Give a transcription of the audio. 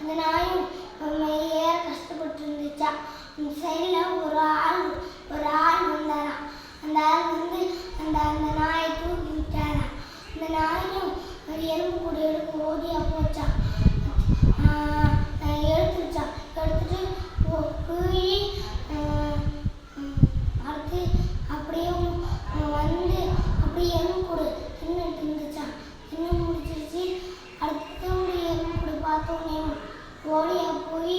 அந்த நாயும் ஏற கஷ்டப்பட்டு இருந்துச்சா. அந்த சைடில் ஒரு ஆள் வந்தாராம். அந்த ஆள் வந்து அந்த நாயை தூக்கி விட்டாராம். அந்த நாயும் ஒரு எலும்பு கூட எடுக்க ஓடியா போச்சான். எடுத்துருச்சான். எடுத்துட்டு போய் அடுத்து அப்படியே வந்து அப்படியே எலும்பு கூட தின்னுட்டு இருந்துச்சான். தின்னு முடிச்சிருச்சு. அடுத்து எலும்பு கூட பார்த்தோன்னே ஓடியா போய்